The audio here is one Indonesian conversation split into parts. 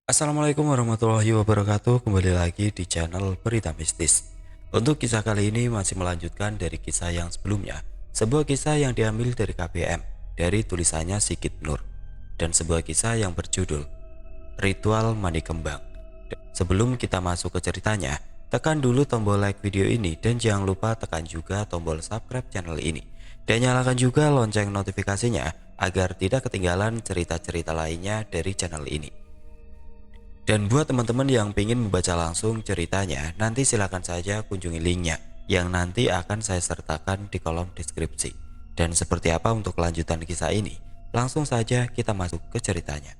Assalamualaikum warahmatullahi wabarakatuh. Kembali lagi di channel Berita Mistis. Untuk kisah kali ini masih melanjutkan dari kisah yang sebelumnya. Sebuah kisah yang diambil dari KBM, dari tulisannya Sigit Nur, dan sebuah kisah yang berjudul Ritual Mandi Kembang. Sebelum kita masuk ke ceritanya, tekan dulu tombol like video ini dan jangan lupa tekan juga tombol subscribe channel ini. Dan nyalakan juga lonceng notifikasinya agar tidak ketinggalan cerita-cerita lainnya dari channel ini. Dan buat teman-teman yang ingin membaca langsung ceritanya, nanti silakan saja kunjungi linknya yang nanti akan saya sertakan di kolom deskripsi. Dan seperti apa untuk kelanjutan kisah ini? Langsung saja kita masuk ke ceritanya.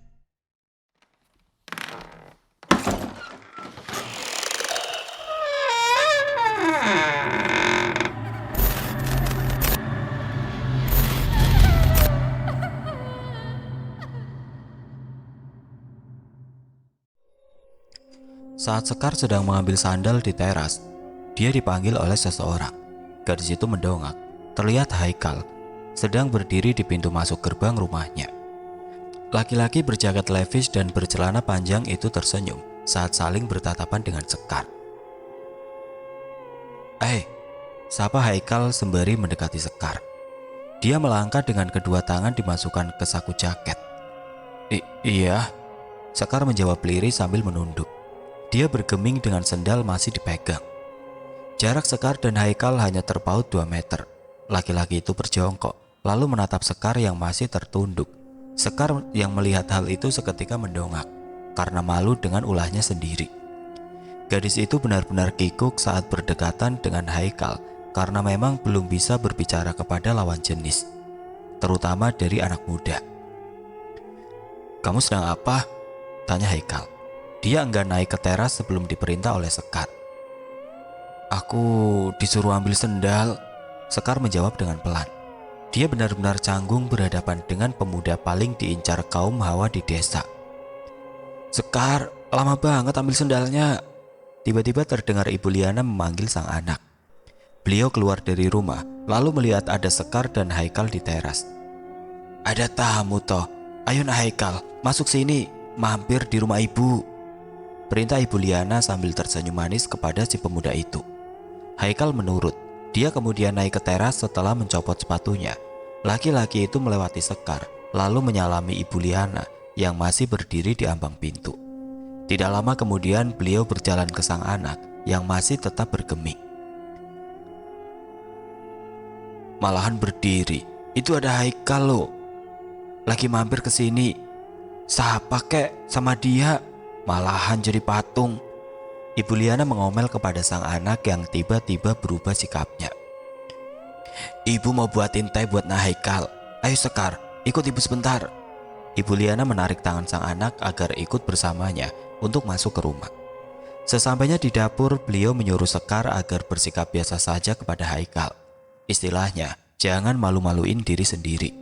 Saat Sekar sedang mengambil sandal di teras, dia dipanggil oleh seseorang. Gadis itu mendongak. Terlihat Haikal sedang berdiri di pintu masuk gerbang rumahnya. Laki-laki berjaket levis dan bercelana panjang itu tersenyum saat saling bertatapan dengan Sekar. Sapa Haikal sembari mendekati Sekar. Dia melangkah dengan kedua tangan dimasukkan ke saku jaket. Iya, Sekar menjawab lirih sambil menunduk. Dia bergeming dengan sendal masih dipegang. Jarak Sekar dan Haikal hanya terpaut 2 meter. Laki-laki itu berjongkok, lalu menatap Sekar yang masih tertunduk. Sekar yang melihat hal itu seketika mendongak, karena malu dengan ulahnya sendiri. Gadis itu benar-benar kikuk saat berdekatan dengan Haikal, karena memang belum bisa berbicara kepada lawan jenis, terutama dari anak muda. "Kamu sedang apa?" tanya Haikal. Dia enggan naik ke teras sebelum diperintah oleh Sekar. "Aku disuruh ambil sendal," Sekar menjawab dengan pelan. Dia benar-benar canggung berhadapan dengan pemuda paling diincar kaum Hawa di desa. "Sekar, lama banget ambil sendalnya." Tiba-tiba terdengar Ibu Liana memanggil sang anak. Beliau keluar dari rumah, lalu melihat ada Sekar dan Haikal di teras. "Ada tamu toh, ayo nak Haikal, masuk sini, mampir di rumah ibu," perintah Ibu Liana sambil tersenyum manis kepada si pemuda itu. Haikal menurut. Dia kemudian naik ke teras setelah mencopot sepatunya. Laki-laki itu melewati Sekar, lalu menyalami Ibu Liana yang masih berdiri di ambang pintu. Tidak lama kemudian beliau berjalan ke sang anak yang masih tetap bergeming. "Malahan berdiri, itu ada Haikal loh. Lagi mampir ke sini. Siapa kek sama dia? Malahan jadi patung." Ibu Liana mengomel kepada sang anak yang tiba-tiba berubah sikapnya. "Ibu mau buatin teh buat Haikal. Ayo Sekar, ikut ibu sebentar." Ibu Liana menarik tangan sang anak agar ikut bersamanya untuk masuk ke rumah. Sesampainya di dapur, beliau menyuruh Sekar agar bersikap biasa saja kepada Haikal. Istilahnya, jangan malu-maluin diri sendiri.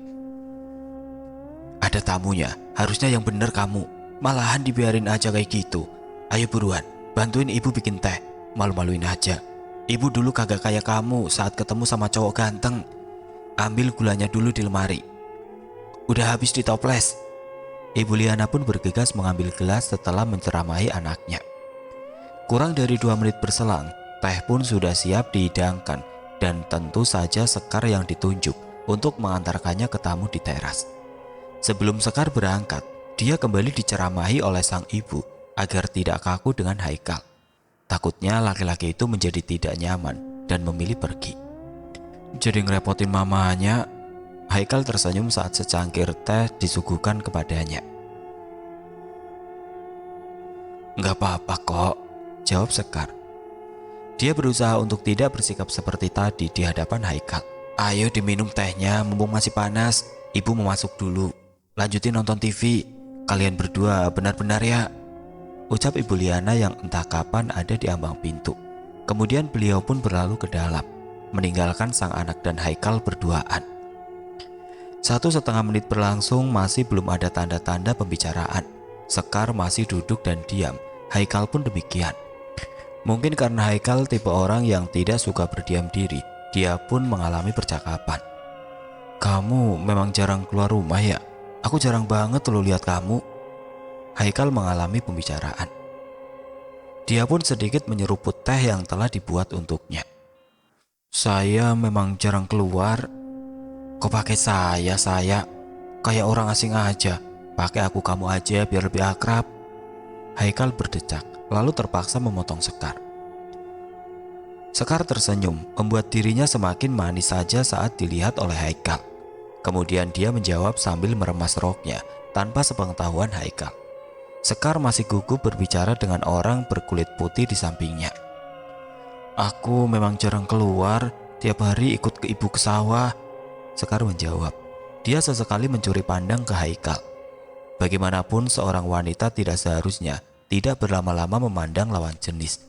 "Ada tamunya, harusnya yang bener kamu. Malahan dibiarin aja kayak gitu. Ayo buruan, bantuin ibu bikin teh. Malu-maluin aja. Ibu dulu kagak kayak kamu saat ketemu sama cowok ganteng. Ambil gulanya dulu di lemari. Udah habis ditoples." Ibu Liana pun bergegas mengambil gelas setelah menceramahi anaknya. Kurang dari 2 menit berselang, teh pun sudah siap dihidangkan dan tentu saja Sekar yang ditunjuk untuk mengantarkannya ke tamu di teras. Sebelum Sekar berangkat, dia kembali diceramahi oleh sang ibu agar tidak kaku dengan Haikal. Takutnya laki-laki itu menjadi tidak nyaman dan memilih pergi. "Jadi ngerepotin mamanya." Haikal tersenyum saat secangkir teh disuguhkan kepadanya. "Nggak apa-apa kok," jawab Sekar. Dia berusaha untuk tidak bersikap seperti tadi di hadapan Haikal. "Ayo diminum tehnya mumpung masih panas. Ibu mau masuk dulu. Lanjutin nonton TV. Kalian berdua benar-benar ya," ucap Ibu Liana yang entah kapan ada di ambang pintu. Kemudian beliau pun berlalu ke dalam, meninggalkan sang anak dan Haikal berduaan. 1,5 menit berlangsung, masih belum ada tanda-tanda pembicaraan. Sekar masih duduk dan diam, Haikal pun demikian. Mungkin karena Haikal tipe orang yang tidak suka berdiam diri, dia pun mengalami percakapan. "Kamu memang jarang keluar rumah ya? Aku jarang banget lo lihat kamu." Haikal mengalami pembicaraan. Dia pun sedikit menyeruput teh yang telah dibuat untuknya. Saya memang jarang keluar. Kok pakai saya? Kayak orang asing aja. Pakai aku kamu aja biar lebih akrab. Haikal berdecak, lalu terpaksa memotong Sekar. Sekar tersenyum, membuat dirinya semakin manis saja saat dilihat oleh Haikal. Kemudian dia menjawab sambil meremas roknya tanpa sepengetahuan Haikal. Sekar masih gugup berbicara dengan orang berkulit putih di sampingnya. Aku memang jarang keluar, tiap hari ikut ke ibu ke sawah. Sekar menjawab. Dia sesekali mencuri pandang ke Haikal. Bagaimanapun seorang wanita tidak seharusnya tidak berlama-lama memandang lawan jenis,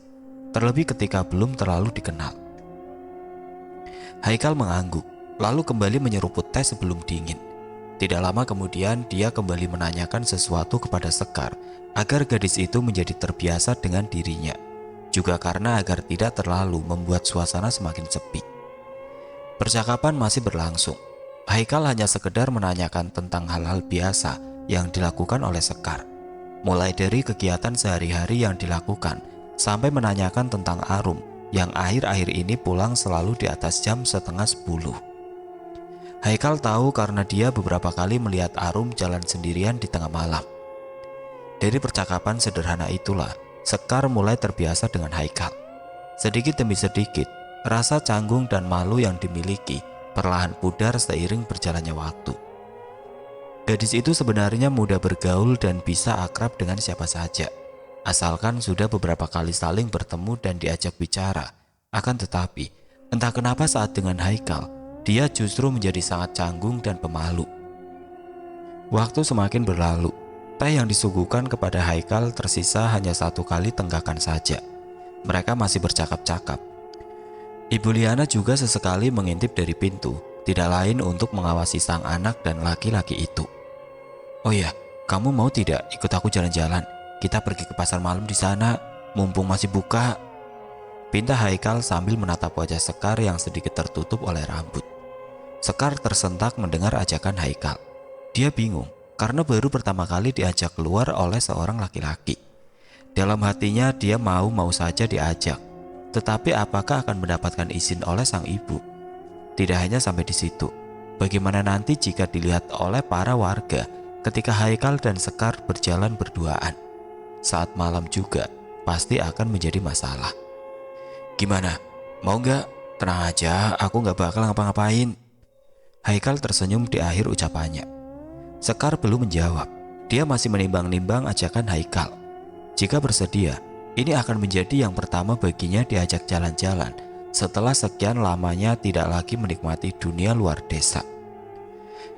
terlebih ketika belum terlalu dikenal. Haikal mengangguk, lalu kembali menyeruput teh sebelum dingin. Tidak lama kemudian dia kembali menanyakan sesuatu kepada Sekar agar gadis itu menjadi terbiasa dengan dirinya, juga karena agar tidak terlalu membuat suasana semakin sepi. Percakapan masih berlangsung. Haikal hanya sekedar menanyakan tentang hal-hal biasa yang dilakukan oleh Sekar, mulai dari kegiatan sehari-hari yang dilakukan sampai menanyakan tentang Arum yang akhir-akhir ini pulang selalu di atas jam 9:30. Haikal tahu karena dia beberapa kali melihat Arum jalan sendirian di tengah malam. Dari percakapan sederhana itulah Sekar mulai terbiasa dengan Haikal. Sedikit demi sedikit, rasa canggung dan malu yang dimiliki perlahan pudar seiring berjalannya waktu. Gadis itu sebenarnya mudah bergaul dan bisa akrab dengan siapa saja, asalkan sudah beberapa kali saling bertemu dan diajak bicara. Akan tetapi, entah kenapa saat dengan Haikal, dia justru menjadi sangat canggung dan pemalu. Waktu semakin berlalu, teh yang disuguhkan kepada Haikal tersisa hanya satu kali tenggakan saja. Mereka masih bercakap-cakap. Ibu Liana juga sesekali mengintip dari pintu, tidak lain untuk mengawasi sang anak dan laki-laki itu. Oh ya, kamu mau tidak ikut aku jalan-jalan? Kita pergi ke pasar malam di sana, mumpung masih buka. Pinta Haikal sambil menatap wajah Sekar yang sedikit tertutup oleh rambut. Sekar tersentak mendengar ajakan Haikal. Dia bingung karena baru pertama kali diajak keluar oleh seorang laki-laki. Dalam hatinya dia mau-mau saja diajak. Tetapi apakah akan mendapatkan izin oleh sang ibu? Tidak hanya sampai di situ. Bagaimana nanti jika dilihat oleh para warga ketika Haikal dan Sekar berjalan berduaan? Saat malam juga pasti akan menjadi masalah. Gimana? Mau nggak? Tenang aja, aku nggak bakal ngapa-ngapain. Haikal tersenyum di akhir ucapannya. Sekar belum menjawab. Dia masih menimbang-nimbang ajakan Haikal. Jika bersedia, ini akan menjadi yang pertama baginya diajak jalan-jalan setelah sekian lamanya tidak lagi menikmati dunia luar desa.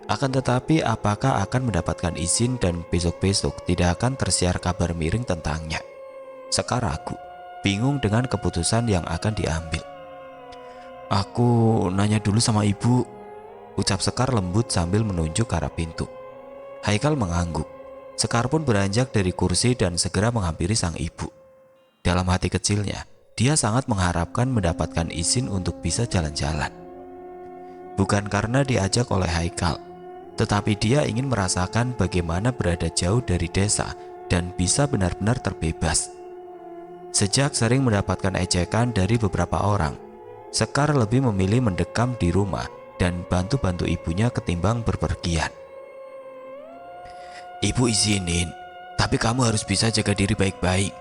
Akan tetapi apakah akan mendapatkan izin dan besok-besok tidak akan tersiar kabar miring tentangnya? Sekar ragu, bingung dengan keputusan yang akan diambil. Aku nanya dulu sama ibu, ucap Sekar lembut sambil menunjuk ke arah pintu. Haikal mengangguk. Sekar pun beranjak dari kursi dan segera menghampiri sang ibu. Dalam hati kecilnya, dia sangat mengharapkan mendapatkan izin untuk bisa jalan-jalan. Bukan karena diajak oleh Haikal, tetapi dia ingin merasakan bagaimana berada jauh dari desa dan bisa benar-benar terbebas. Sejak sering mendapatkan ejekan dari beberapa orang, Sekar lebih memilih mendekam di rumah dan bantu-bantu ibunya ketimbang berpergian. Ibu izinin, tapi kamu harus bisa jaga diri baik-baik.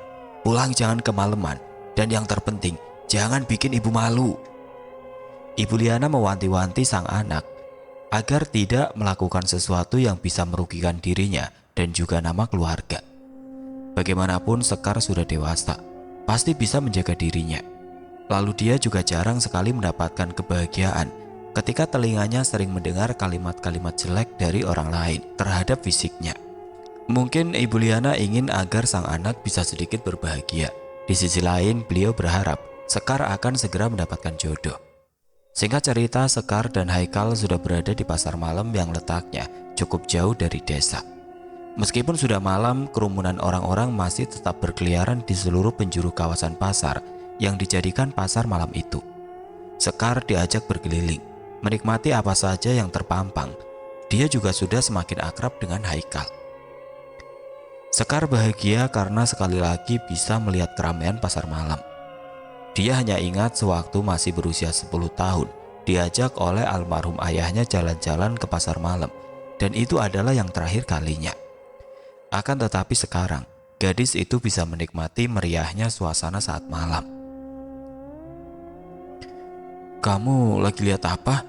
Pulang jangan kemalaman, dan yang terpenting, jangan bikin ibu malu. Ibu Liana mewanti-wanti sang anak agar tidak melakukan sesuatu yang bisa merugikan dirinya dan juga nama keluarga. Bagaimanapun Sekar sudah dewasa, pasti bisa menjaga dirinya. Lalu dia juga jarang sekali mendapatkan kebahagiaan ketika telinganya sering mendengar kalimat-kalimat jelek dari orang lain terhadap fisiknya. Mungkin Ibu Liana ingin agar sang anak bisa sedikit berbahagia. Di sisi lain, beliau berharap Sekar akan segera mendapatkan jodoh. Singkat cerita, Sekar dan Haikal sudah berada di pasar malam yang letaknya cukup jauh dari desa. Meskipun sudah malam, kerumunan orang-orang masih tetap berkeliaran di seluruh penjuru kawasan pasar yang dijadikan pasar malam itu. Sekar diajak berkeliling, menikmati apa saja yang terpampang. Dia juga sudah semakin akrab dengan Haikal. Sekar bahagia karena sekali lagi bisa melihat keramaian pasar malam. Dia hanya ingat sewaktu masih berusia 10 tahun, diajak oleh almarhum ayahnya jalan-jalan ke pasar malam, dan itu adalah yang terakhir kalinya. Akan tetapi sekarang, gadis itu bisa menikmati meriahnya suasana saat malam. "Kamu lagi lihat apa?"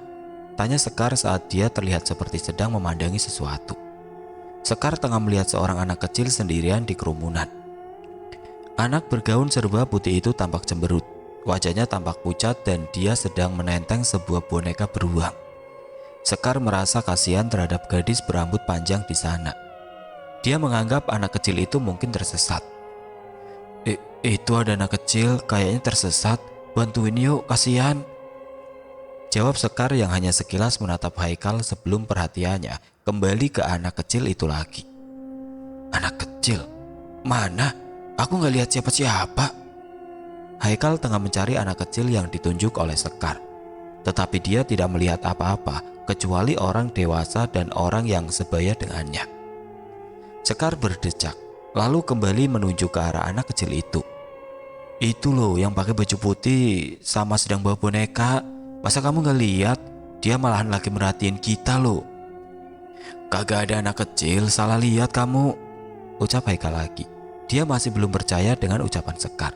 tanya Sekar saat dia terlihat seperti sedang memandangi sesuatu. Sekar tengah melihat seorang anak kecil sendirian di kerumunan. Anak bergaun serba putih itu tampak cemberut. Wajahnya tampak pucat dan dia sedang menenteng sebuah boneka beruang. Sekar merasa kasihan terhadap gadis berambut panjang di sana. Dia menganggap anak kecil itu mungkin tersesat. Itu ada anak kecil, kayaknya tersesat. Bantuin yuk, kasihan," jawab Sekar yang hanya sekilas menatap Haikal sebelum perhatiannya kembali ke anak kecil itu lagi. "Anak kecil? Mana? Aku nggak lihat siapa-siapa." Haikal tengah mencari anak kecil yang ditunjuk oleh Sekar. Tetapi dia tidak melihat apa-apa kecuali orang dewasa dan orang yang sebaya dengannya. Sekar berdecak, lalu kembali menunjuk ke arah anak kecil itu. "Itu loh yang pakai baju putih sama sedang bawa boneka. Masa kamu gak lihat? Dia malahan lagi merhatiin kita loh." "Kagak ada anak kecil, salah lihat kamu," ucap Haikal lagi. Dia masih belum percaya dengan ucapan Sekar.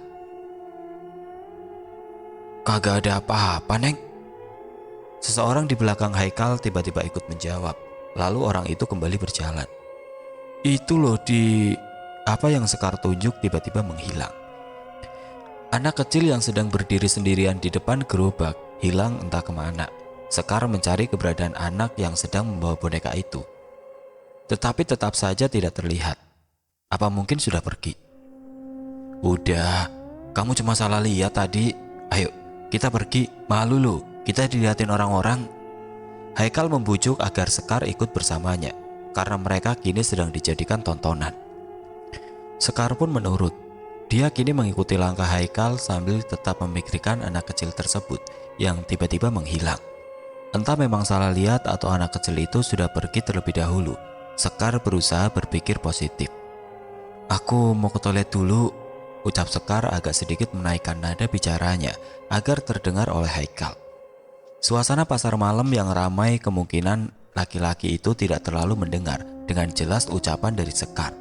"Kagak ada apa-apa, Neng." Seseorang di belakang Haikal tiba-tiba ikut menjawab. Lalu orang itu kembali berjalan. "Itu loh di..." Apa yang Sekar tunjuk tiba-tiba menghilang. Anak kecil yang sedang berdiri sendirian di depan gerobak hilang entah kemana. Sekar mencari keberadaan anak yang sedang membawa boneka itu, tetapi tetap saja tidak terlihat. Apa mungkin sudah pergi? "Udah, kamu cuma salah lihat tadi. Ayo, kita pergi, malu loh, kita dilihatin orang-orang." Haikal membujuk agar Sekar ikut bersamanya, karena mereka kini sedang dijadikan tontonan. Sekar pun menurut. Dia kini mengikuti langkah Haikal sambil tetap memikirkan anak kecil tersebut yang tiba-tiba menghilang. Entah memang salah lihat atau anak kecil itu sudah pergi terlebih dahulu. Sekar berusaha berpikir positif. "Aku mau ke toilet dulu," ucap Sekar agak sedikit menaikkan nada bicaranya agar terdengar oleh Haikal. Suasana pasar malam yang ramai kemungkinan laki-laki itu tidak terlalu mendengar dengan jelas ucapan dari Sekar.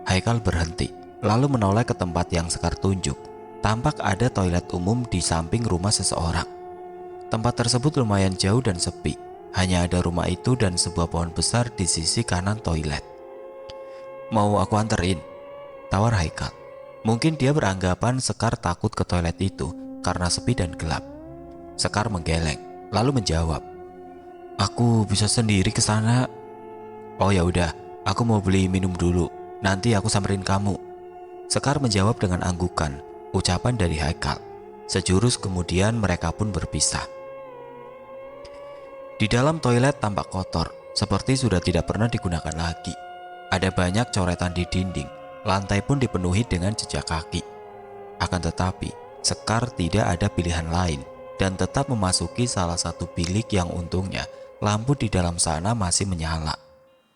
Haikal berhenti, lalu menoleh ke tempat yang Sekar tunjuk. Tampak ada toilet umum di samping rumah seseorang. Tempat tersebut lumayan jauh dan sepi. Hanya ada rumah itu dan sebuah pohon besar di sisi kanan toilet. "Mau aku anterin?" tawar Haikal. Mungkin dia beranggapan Sekar takut ke toilet itu karena sepi dan gelap. Sekar menggeleng, lalu menjawab, "Aku bisa sendiri ke sana." "Oh ya udah, aku mau beli minum dulu. Nanti aku samperin kamu." Sekar menjawab dengan anggukan ucapan dari Haikal. Sejurus kemudian mereka pun berpisah. Di dalam toilet tampak kotor, seperti sudah tidak pernah digunakan lagi. Ada banyak coretan di dinding, lantai pun dipenuhi dengan jejak kaki. Akan tetapi, Sekar tidak ada pilihan lain dan tetap memasuki salah satu bilik yang untungnya lampu di dalam sana masih menyala.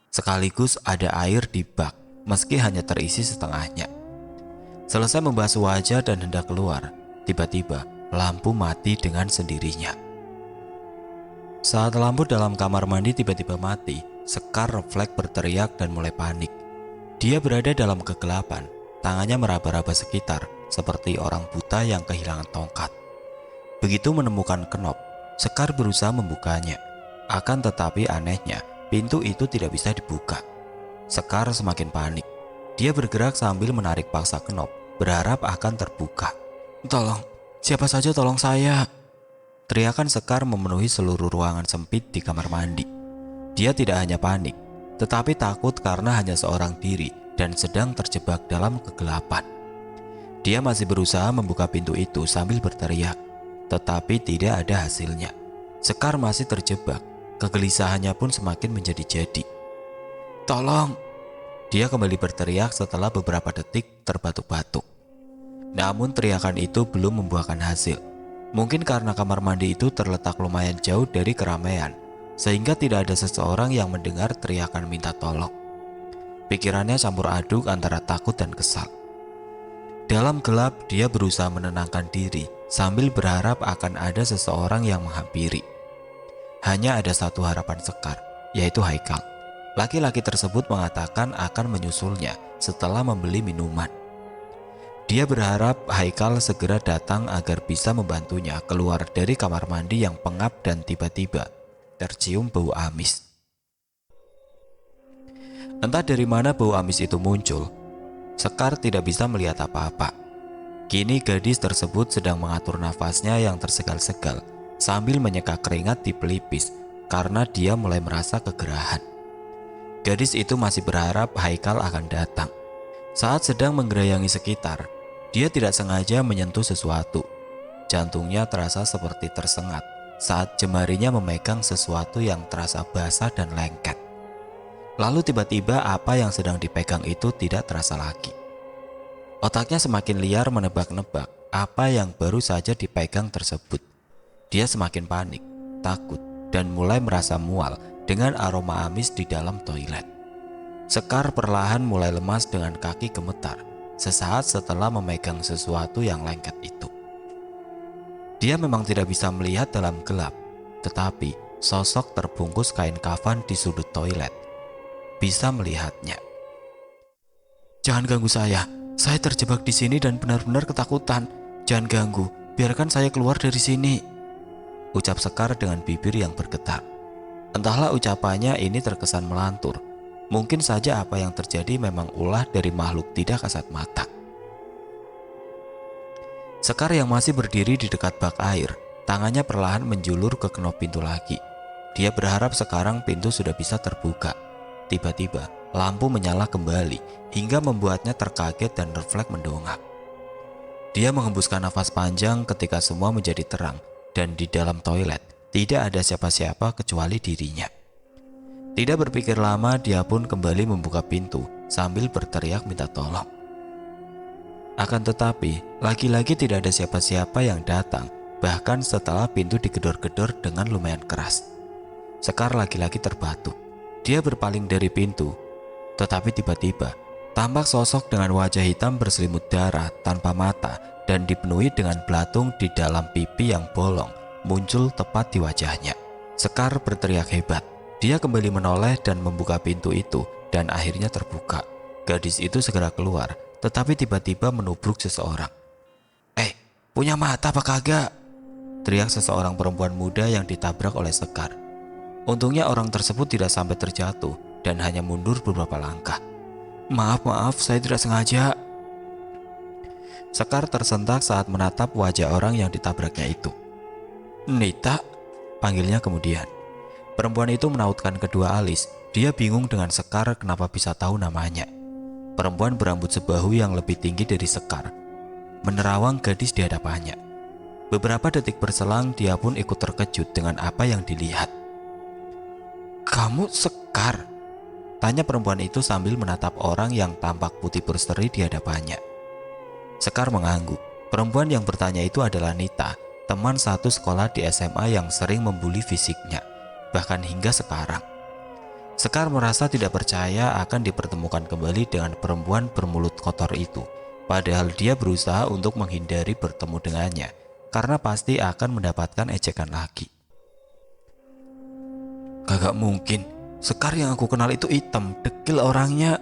Sekaligus ada air di bak meski hanya terisi setengahnya. Selesai membasuh wajah dan hendak keluar, tiba-tiba lampu mati dengan sendirinya. Saat lampu dalam kamar mandi tiba-tiba mati, Sekar refleks berteriak dan mulai panik. Dia berada dalam kegelapan, tangannya meraba-raba sekitar seperti orang buta yang kehilangan tongkat. Begitu menemukan kenop, Sekar berusaha membukanya. Akan tetapi anehnya, pintu itu tidak bisa dibuka. Sekar semakin panik. Dia bergerak sambil menarik paksa kenop, berharap akan terbuka. "Tolong, siapa saja tolong saya!" Teriakan Sekar memenuhi seluruh ruangan sempit di kamar mandi. Dia tidak hanya panik, tetapi takut karena hanya seorang diri dan sedang terjebak dalam kegelapan. Dia masih berusaha membuka pintu itu sambil berteriak, tetapi tidak ada hasilnya. Sekar masih terjebak, kegelisahannya pun semakin menjadi-jadi. "Tolong!" Dia kembali berteriak setelah beberapa detik terbatuk-batuk. Namun teriakan itu belum membuahkan hasil. Mungkin karena kamar mandi itu terletak lumayan jauh dari keramaian, sehingga tidak ada seseorang yang mendengar teriakan minta tolong. Pikirannya campur aduk antara takut dan kesal. Dalam gelap, dia berusaha menenangkan diri sambil berharap akan ada seseorang yang menghampiri. Hanya ada satu harapan Sekar, yaitu Haikal. Laki-laki tersebut mengatakan akan menyusulnya setelah membeli minuman. Dia berharap Haikal segera datang agar bisa membantunya keluar dari kamar mandi yang pengap dan tiba-tiba tercium bau amis. Entah dari mana bau amis itu muncul, Sekar tidak bisa melihat apa-apa. Kini gadis tersebut sedang mengatur nafasnya yang tersegal-segal sambil menyeka keringat di pelipis karena dia mulai merasa kegerahan. Gadis itu masih berharap Haikal akan datang. Saat sedang menggerayangi sekitar, dia tidak sengaja menyentuh sesuatu. Jantungnya terasa seperti tersengat saat jemarinya memegang sesuatu yang terasa basah dan lengket. Lalu tiba-tiba apa yang sedang dipegang itu tidak terasa lagi. Otaknya semakin liar menebak-nebak apa yang baru saja dipegang tersebut. Dia semakin panik, takut, dan mulai merasa mual dengan aroma amis di dalam toilet. Sekar perlahan mulai lemas dengan kaki gemetar sesaat setelah memegang sesuatu yang lengket itu. Dia memang tidak bisa melihat dalam gelap, tetapi sosok terbungkus kain kafan di sudut toilet bisa melihatnya. "Jangan ganggu saya terjebak di sini dan benar-benar ketakutan. Jangan ganggu, biarkan saya keluar dari sini," ucap Sekar dengan bibir yang bergetar. Entahlah ucapannya ini terkesan melantur. Mungkin saja apa yang terjadi memang ulah dari makhluk tidak kasat mata. Sekar yang masih berdiri di dekat bak air, tangannya perlahan menjulur ke knop pintu lagi. Dia berharap sekarang pintu sudah bisa terbuka. Tiba-tiba lampu menyala kembali hingga membuatnya terkaget dan refleks mendongak. Dia menghembuskan nafas panjang ketika semua menjadi terang dan di dalam toilet tidak ada siapa-siapa kecuali dirinya. Tidak berpikir lama, dia pun kembali membuka pintu sambil berteriak minta tolong. Akan tetapi, lagi-lagi tidak ada siapa-siapa yang datang, bahkan setelah pintu digedor-gedor dengan lumayan keras. Sekar lagi-lagi terbatuk. Dia berpaling dari pintu, tetapi tiba-tiba tampak sosok dengan wajah hitam berselimut darah tanpa mata dan dipenuhi dengan belatung di dalam pipi yang bolong muncul tepat di wajahnya. Sekar berteriak hebat. Dia kembali menoleh dan membuka pintu itu dan akhirnya terbuka. Gadis itu segera keluar, tetapi tiba-tiba menubruk seseorang. Punya mata apa kagak?" teriak seseorang perempuan muda yang ditabrak oleh Sekar. Untungnya orang tersebut tidak sampai terjatuh dan hanya mundur beberapa langkah. Maaf, saya tidak sengaja." Sekar tersentak saat menatap wajah orang yang ditabraknya itu. "Nita?" panggilnya kemudian. Perempuan itu menautkan kedua alis. Dia bingung dengan Sekar kenapa bisa tahu namanya. Perempuan berambut sebahu yang lebih tinggi dari Sekar menerawang gadis di hadapannya. Beberapa detik berselang, dia pun ikut terkejut dengan apa yang dilihat. "Kamu Sekar?" tanya perempuan itu sambil menatap orang yang tampak putih berseri di hadapannya. Sekar mengangguk. Perempuan yang bertanya itu adalah Nita, teman satu sekolah di SMA yang sering membuli fisiknya, bahkan hingga sekarang. Sekar merasa tidak percaya akan dipertemukan kembali dengan perempuan bermulut kotor itu, padahal dia berusaha untuk menghindari bertemu dengannya, karena pasti akan mendapatkan ejekan lagi. "Kagak mungkin, Sekar yang aku kenal itu hitam, dekil orangnya.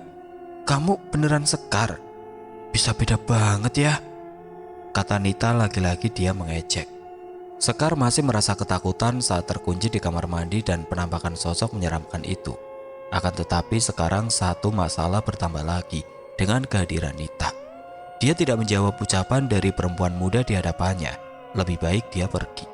Kamu beneran Sekar? Bisa beda banget ya," kata Nita. Lagi-lagi dia mengejek. Sekar masih merasa ketakutan saat terkunci di kamar mandi dan penampakan sosok menyeramkan itu. Akan tetapi sekarang satu masalah bertambah lagi dengan kehadiran Nita. Dia tidak menjawab ucapan dari perempuan muda di hadapannya. Lebih baik dia pergi.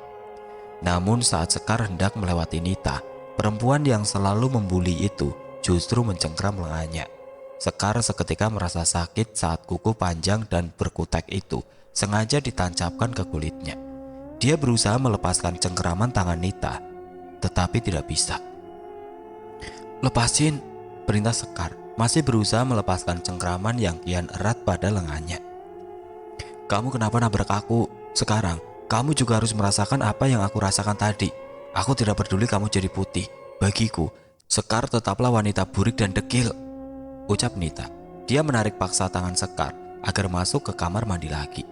Namun saat Sekar hendak melewati Nita, perempuan yang selalu membuli itu justru mencengkram lengannya. Sekar seketika merasa sakit saat kuku panjang dan berkutek itu sengaja ditancapkan ke kulitnya. Dia berusaha melepaskan cengkeraman tangan Nita, tetapi tidak bisa. "Lepasin," perintah Sekar, masih berusaha melepaskan cengkeraman yang kian erat pada lengannya. "Kamu kenapa nabrak aku? Sekarang, kamu juga harus merasakan apa yang aku rasakan tadi. Aku tidak peduli kamu jadi putih. Bagiku, Sekar tetaplah wanita burik dan dekil." ucap Nita. Dia menarik paksa tangan Sekar agar masuk ke kamar mandi lagi.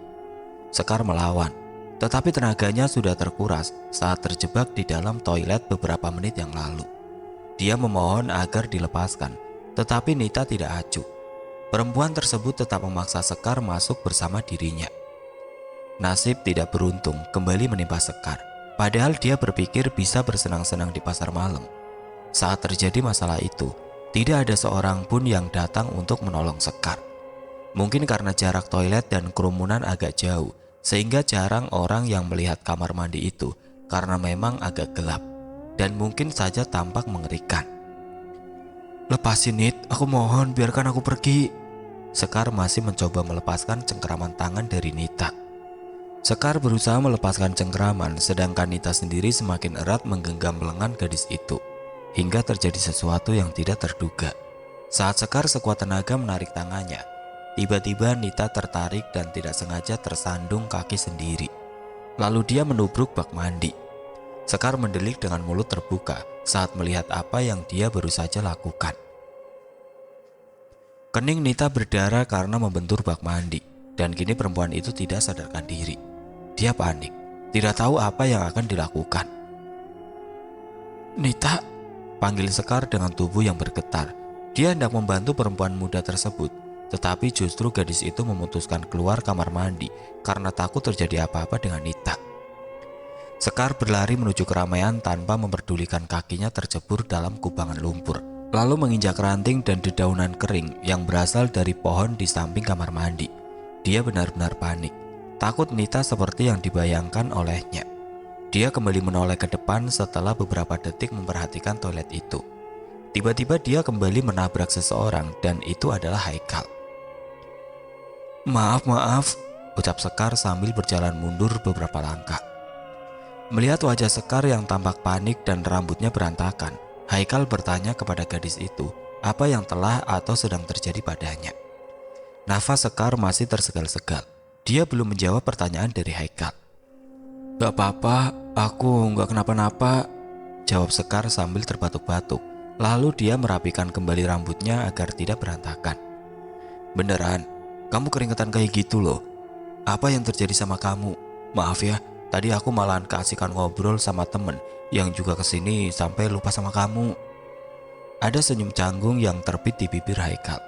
Sekar melawan, tetapi tenaganya sudah terkuras saat terjebak di dalam toilet beberapa menit yang lalu. Dia memohon agar dilepaskan, tetapi Nita tidak acuh. Perempuan tersebut tetap memaksa Sekar masuk bersama dirinya. Nasib tidak beruntung kembali menimpa Sekar, padahal dia berpikir bisa bersenang-senang di pasar malam. Saat terjadi masalah itu, tidak ada seorang pun yang datang untuk menolong Sekar. Mungkin karena jarak toilet dan kerumunan agak jauh, sehingga jarang orang yang melihat kamar mandi itu karena memang agak gelap dan mungkin saja tampak mengerikan. "Lepasin, Nit, aku mohon, biarkan aku pergi." Sekar masih mencoba melepaskan cengkeraman tangan dari Nita. Sekar berusaha melepaskan cengkeraman, sedangkan Nita sendiri semakin erat menggenggam lengan gadis itu, hingga terjadi sesuatu yang tidak terduga. Saat Sekar sekuat tenaga menarik tangannya, tiba-tiba Nita tertarik dan tidak sengaja tersandung kaki sendiri. Lalu dia menubruk bak mandi. Sekar mendelik dengan mulut terbuka saat melihat apa yang dia baru saja lakukan. Kening Nita berdarah karena membentur bak mandi, dan kini perempuan itu tidak sadarkan diri. Dia panik, tidak tahu apa yang akan dilakukan. "Nita," panggil Sekar dengan tubuh yang bergetar. Dia hendak membantu perempuan muda tersebut, tetapi justru gadis itu memutuskan keluar kamar mandi karena takut terjadi apa-apa dengan Nita. Sekar berlari menuju keramaian tanpa memperdulikan kakinya tercebur dalam kubangan lumpur, lalu menginjak ranting dan dedaunan kering yang berasal dari pohon di samping kamar mandi. Dia benar-benar panik, takut Nita seperti yang dibayangkan olehnya. Dia kembali menoleh ke depan setelah beberapa detik memperhatikan toilet itu. Tiba-tiba dia kembali menabrak seseorang dan itu adalah Haikal. Maaf," ucap Sekar sambil berjalan mundur beberapa langkah. Melihat wajah Sekar yang tampak panik dan rambutnya berantakan, Haikal bertanya kepada gadis itu apa yang telah atau sedang terjadi padanya. Nafas Sekar masih tersegal-segal. Dia belum menjawab pertanyaan dari Haikal. "Gak apa-apa, aku gak kenapa-napa," jawab Sekar sambil terbatuk-batuk. Lalu dia merapikan kembali rambutnya agar tidak berantakan. "Beneran, kamu keringetan kayak gitu loh. Apa yang terjadi sama kamu? Maaf ya, tadi aku malahan keasikan ngobrol sama temen yang juga kesini sampai lupa sama kamu." Ada senyum canggung yang terbit di bibir Haikal.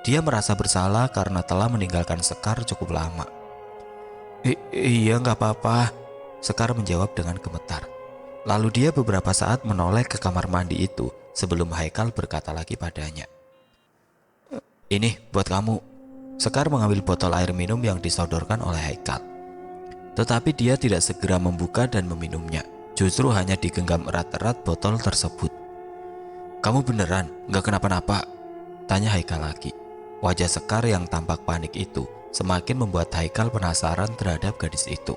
Dia merasa bersalah karena telah meninggalkan Sekar cukup lama. Iya gak apa-apa," Sekar menjawab dengan gemetar. Lalu dia beberapa saat menoleh ke kamar mandi itu sebelum Haikal berkata lagi padanya. "Ini buat kamu." Sekar mengambil botol air minum yang disodorkan oleh Haikal. Tetapi dia tidak segera membuka dan meminumnya, justru hanya digenggam erat-erat botol tersebut. "Kamu beneran gak kenapa-napa?" tanya Haikal lagi. Wajah Sekar yang tampak panik itu semakin membuat Haikal penasaran terhadap gadis itu.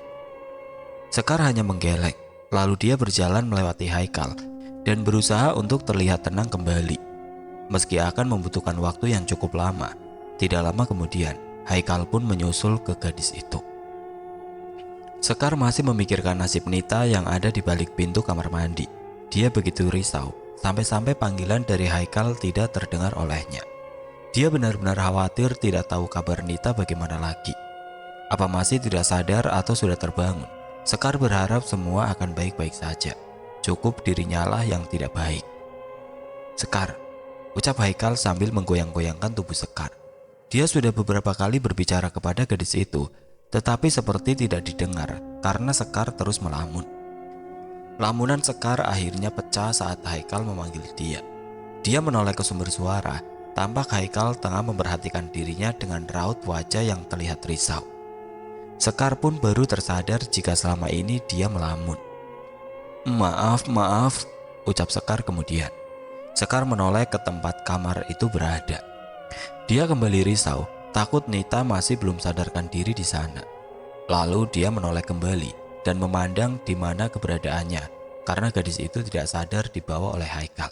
Sekar hanya menggeleng, lalu dia berjalan melewati Haikal dan berusaha untuk terlihat tenang kembali. Meski akan membutuhkan waktu yang cukup lama, tidak lama kemudian Haikal pun menyusul ke gadis itu. Sekar masih memikirkan nasib Nita yang ada di balik pintu kamar mandi. Dia begitu risau, sampai-sampai panggilan dari Haikal tidak terdengar olehnya. Dia benar-benar khawatir tidak tahu kabar Nita bagaimana lagi. Apa masih tidak sadar atau sudah terbangun? Sekar berharap semua akan baik-baik saja. Cukup dirinya lah yang tidak baik. "Sekar," ucap Haikal sambil menggoyang-goyangkan tubuh Sekar. Dia sudah beberapa kali berbicara kepada gadis itu, tetapi seperti tidak didengar karena Sekar terus melamun. Lamunan Sekar akhirnya pecah saat Haikal memanggil dia. Dia menoleh ke sumber suara. Tampak Haikal tengah memperhatikan dirinya dengan raut wajah yang terlihat risau. Sekar pun baru tersadar jika selama ini dia melamun. Maaf," ucap Sekar kemudian. Sekar menoleh ke tempat kamar itu berada. Dia kembali risau, takut Nita masih belum sadarkan diri di sana. Lalu dia menoleh kembali dan memandang di mana keberadaannya karena gadis itu tidak sadar dibawa oleh Haikal.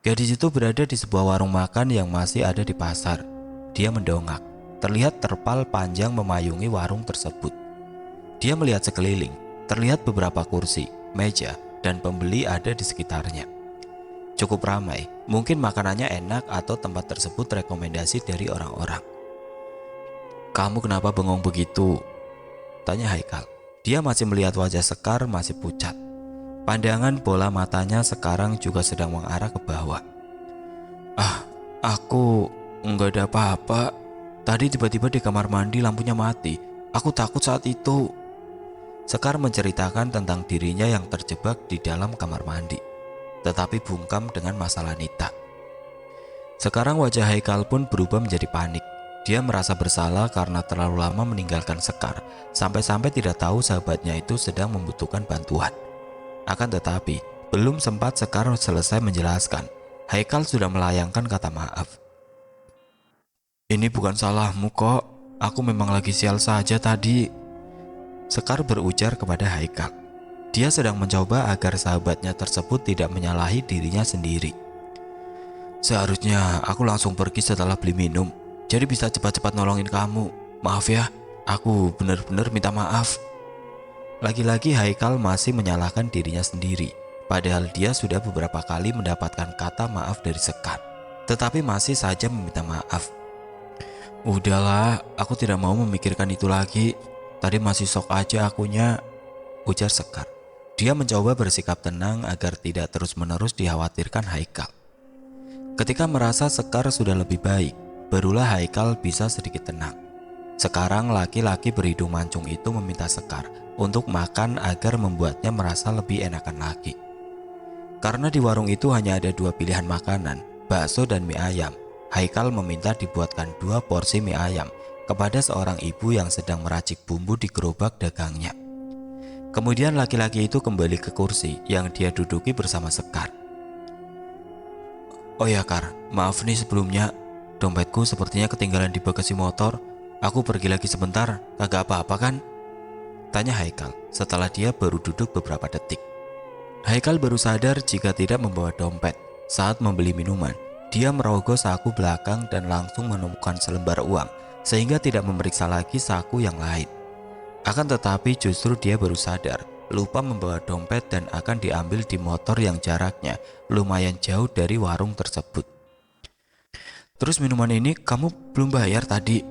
Gadis itu berada di sebuah warung makan yang masih ada di pasar. Dia mendongak. Terlihat terpal panjang memayungi warung tersebut. Dia melihat sekeliling. Terlihat beberapa kursi, meja, dan pembeli ada di sekitarnya. Cukup ramai, mungkin makanannya enak atau tempat tersebut rekomendasi dari orang-orang. "Kamu kenapa bengong begitu?" tanya Haikal. Dia masih melihat wajah Sekar masih pucat. Pandangan bola matanya sekarang juga sedang mengarah ke bawah. "Ah, aku enggak ada apa-apa. Tadi tiba-tiba di kamar mandi lampunya mati. Aku takut saat itu." Sekar menceritakan tentang dirinya yang terjebak di dalam kamar mandi, tetapi bungkam dengan masalah Nita. Sekarang wajah Haikal pun berubah menjadi panik. Dia merasa bersalah karena terlalu lama meninggalkan Sekar, sampai-sampai tidak tahu sahabatnya itu sedang membutuhkan bantuan. Akan tetapi, belum sempat Sekar selesai menjelaskan, Haikal sudah melayangkan kata maaf. "Ini bukan salahmu kok, aku memang lagi sial saja tadi," Sekar berujar kepada Haikal. Dia sedang mencoba agar sahabatnya tersebut tidak menyalahi dirinya sendiri. "Seharusnya aku langsung pergi setelah beli minum, jadi bisa cepat-cepat nolongin kamu. Maaf ya, aku benar-benar minta maaf." Lagi-lagi Haikal masih menyalahkan dirinya sendiri, padahal dia sudah beberapa kali mendapatkan kata maaf dari Sekar, tetapi masih saja meminta maaf. "Udahlah, aku tidak mau memikirkan itu lagi. Tadi masih sok aja akunya," ujar Sekar. Dia mencoba bersikap tenang agar tidak terus-menerus dikhawatirkan Haikal. Ketika merasa Sekar sudah lebih baik, barulah Haikal bisa sedikit tenang. Sekarang laki-laki berhidung mancung itu meminta Sekar untuk makan agar membuatnya merasa lebih enakan lagi. Karena di warung itu hanya ada dua pilihan makanan, bakso dan mie ayam, Haikal meminta dibuatkan 2 porsi mie ayam kepada seorang ibu yang sedang meracik bumbu di gerobak dagangnya. Kemudian laki-laki itu kembali ke kursi yang dia duduki bersama Sekar. "Oh ya Kar, maaf nih sebelumnya, dompetku sepertinya ketinggalan di bagasi motor. Aku pergi lagi sebentar, kagak apa-apa kan?" tanya Haikal setelah dia baru duduk beberapa detik. Haikal baru sadar jika tidak membawa dompet. Saat membeli minuman, dia merogoh saku belakang dan langsung menemukan selembar uang, sehingga tidak memeriksa lagi saku yang lain. Akan tetapi justru dia baru sadar lupa membawa dompet dan akan diambil di motor yang jaraknya lumayan jauh dari warung tersebut. "Terus minuman ini kamu belum bayar tadi?"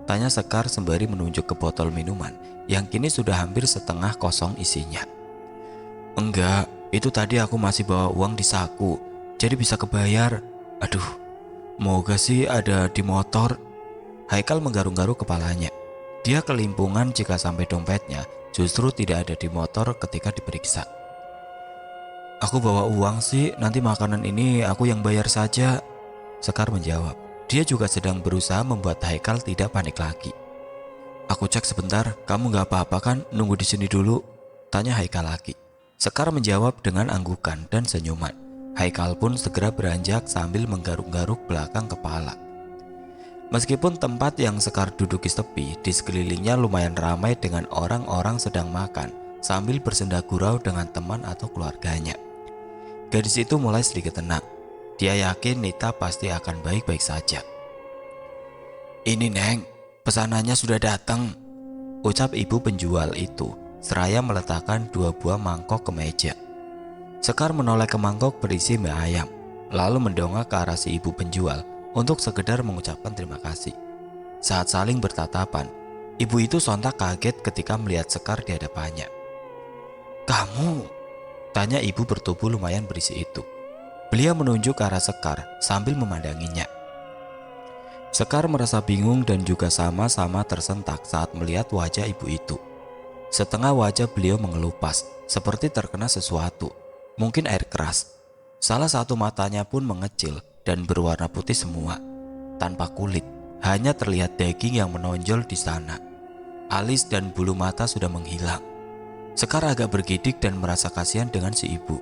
tanya Sekar sembari menunjuk ke botol minuman yang kini sudah hampir setengah kosong isinya. "Enggak, itu tadi aku masih bawa uang di saku, jadi bisa kebayar. Aduh, moga sih ada di motor." Haikal menggaruk-garuk kepalanya. Dia kelimpungan jika sampai dompetnya justru tidak ada di motor ketika diperiksa. "Aku bawa uang sih, nanti makanan ini aku yang bayar saja," Sekar menjawab. Dia juga sedang berusaha membuat Haikal tidak panik lagi. "Aku cek sebentar, kamu gak apa-apa kan nunggu di sini dulu?" tanya Haikal lagi. Sekar menjawab dengan anggukan dan senyuman. Haikal pun segera beranjak sambil menggaruk-garuk belakang kepala. Meskipun tempat yang Sekar duduki sepi, di sekelilingnya lumayan ramai dengan orang-orang sedang makan sambil bersenda gurau dengan teman atau keluarganya. Gadis itu mulai sedikit tenang. Dia yakin Nita pasti akan baik-baik saja. "Ini Neng, pesanannya sudah datang," ucap ibu penjual itu seraya meletakkan 2 buah mangkok ke meja. Sekar menoleh ke mangkok berisi mie ayam, lalu mendongak ke arah si ibu penjual untuk sekedar mengucapkan terima kasih. Saat saling bertatapan, ibu itu sontak kaget ketika melihat Sekar di hadapannya. "Kamu?" tanya ibu bertubuh lumayan berisi itu. Beliau menunjuk ke arah Sekar sambil memandanginya. Sekar merasa bingung dan juga sama-sama tersentak saat melihat wajah ibu itu. Setengah wajah beliau mengelupas, seperti terkena sesuatu, mungkin air keras. Salah satu matanya pun mengecil dan berwarna putih semua, tanpa kulit, hanya terlihat daging yang menonjol di sana. Alis dan bulu mata sudah menghilang. Sekar agak bergidik dan merasa kasihan dengan si ibu.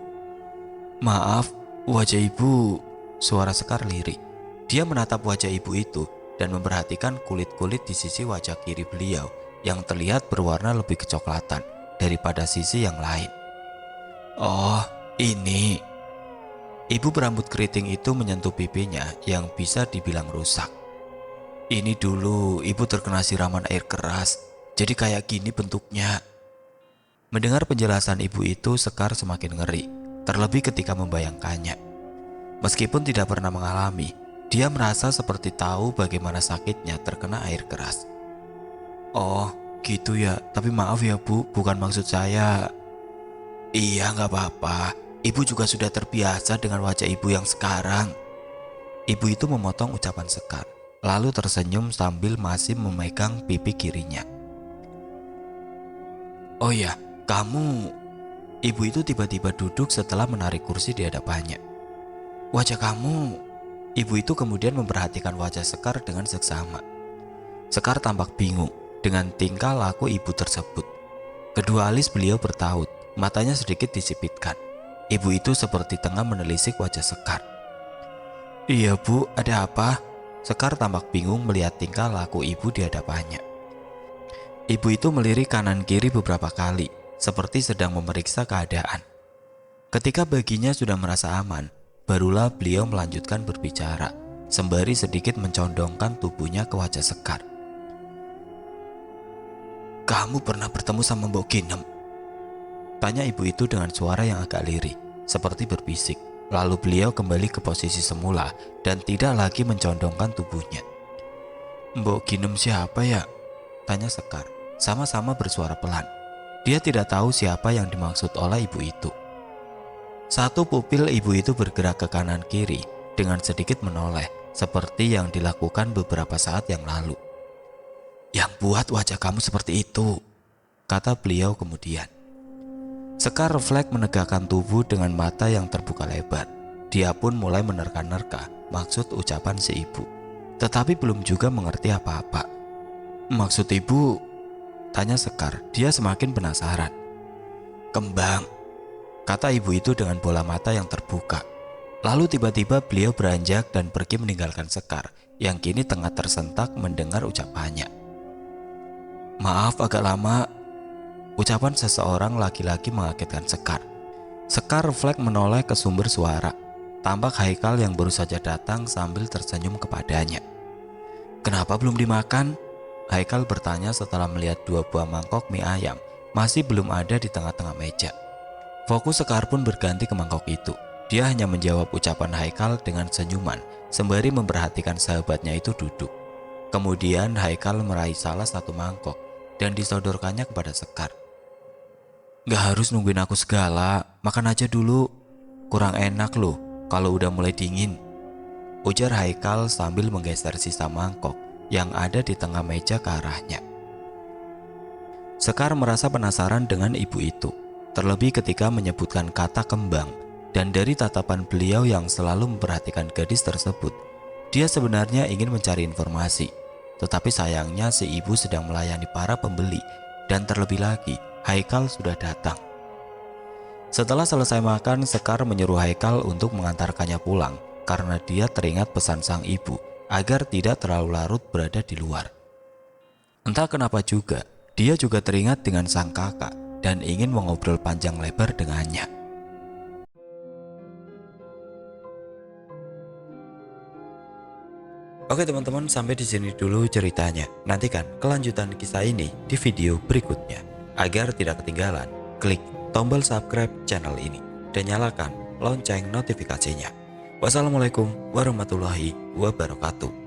"Maaf, wajah ibu," suara Sekar lirih. Dia menatap wajah ibu itu dan memperhatikan kulit-kulit di sisi wajah kiri beliau yang terlihat berwarna lebih kecoklatan daripada sisi yang lain. "Oh, ini." Ibu berambut keriting itu menyentuh pipinya yang bisa dibilang rusak. "Ini dulu ibu terkena siraman air keras, jadi kayak gini bentuknya." Mendengar penjelasan ibu itu, Sekar semakin ngeri, terlebih ketika membayangkannya. Meskipun tidak pernah mengalami, dia merasa seperti tahu bagaimana sakitnya terkena air keras. Oh, gitu ya. Tapi maaf ya Bu, bukan maksud saya. Iya, nggak apa-apa. Ibu juga sudah terbiasa dengan wajah ibu yang sekarang. Ibu itu memotong ucapan Sekar, lalu tersenyum sambil masih memegang pipi kirinya. Oh ya, kamu... Ibu itu tiba-tiba duduk setelah menarik kursi di hadapannya. Wajah kamu... Ibu itu kemudian memperhatikan wajah Sekar dengan seksama. Sekar tampak bingung dengan tingkah laku ibu tersebut. Kedua alis beliau bertaut, matanya sedikit disipitkan. Ibu itu seperti tengah menelisik wajah Sekar. Iya Bu, ada apa? Sekar tampak bingung melihat tingkah laku ibu di hadapannya. Ibu itu melirik kanan kiri beberapa kali, seperti sedang memeriksa keadaan. Ketika baginya sudah merasa aman, barulah beliau melanjutkan berbicara, sembari sedikit mencondongkan tubuhnya ke wajah Sekar. Kamu pernah bertemu sama Mbok Ginem? Tanya ibu itu dengan suara yang agak lirih, seperti berbisik. Lalu beliau kembali ke posisi semula dan tidak lagi mencondongkan tubuhnya. Mbok Ginem siapa ya? Tanya Sekar, sama-sama bersuara pelan. Dia tidak tahu siapa yang dimaksud oleh ibu itu. Satu pupil ibu itu bergerak ke kanan kiri dengan sedikit menoleh, seperti yang dilakukan beberapa saat yang lalu. Yang buat wajah kamu seperti itu, kata beliau kemudian. Sekar refleks menegakkan tubuh dengan mata yang terbuka lebar. Dia pun mulai menerka-nerka maksud ucapan si ibu, tetapi belum juga mengerti apa-apa. Maksud ibu? Tanya Sekar, dia semakin penasaran. Kembang, kata ibu itu dengan bola mata yang terbuka. Lalu tiba-tiba beliau beranjak dan pergi meninggalkan Sekar yang kini tengah tersentak mendengar ucapannya. Maaf agak lama. Ucapan seseorang laki-laki mengagetkan Sekar. Sekar refleks menoleh ke sumber suara. Tampak Haikal yang baru saja datang sambil tersenyum kepadanya. Kenapa belum dimakan? Haikal bertanya setelah melihat 2 buah mangkok mie ayam masih belum ada di tengah-tengah meja. Fokus Sekar pun berganti ke mangkok itu. Dia hanya menjawab ucapan Haikal dengan senyuman sembari memperhatikan sahabatnya itu duduk. Kemudian Haikal meraih salah satu mangkok dan disodorkannya kepada Sekar. Gak harus nungguin aku segala, makan aja dulu. Kurang enak loh kalau udah mulai dingin, ujar Haikal sambil menggeser sisa mangkok yang ada di tengah meja ke arahnya. Sekar merasa penasaran dengan ibu itu, terlebih ketika menyebutkan kata kembang, dan dari tatapan beliau yang selalu memperhatikan gadis tersebut, dia sebenarnya ingin mencari informasi. Tetapi sayangnya si ibu sedang melayani para pembeli, dan terlebih lagi Haikal sudah datang. Setelah selesai makan, Sekar menyuruh Haikal untuk mengantarkannya pulang karena dia teringat pesan sang ibu agar tidak terlalu larut berada di luar. Entah kenapa juga, dia juga teringat dengan sang kakak dan ingin mengobrol panjang lebar dengannya. Oke teman-teman, sampai di sini dulu ceritanya. Nantikan kelanjutan kisah ini di video berikutnya. Agar tidak ketinggalan, klik tombol subscribe channel ini dan nyalakan lonceng notifikasinya. Wassalamualaikum warahmatullahi wabarakatuh.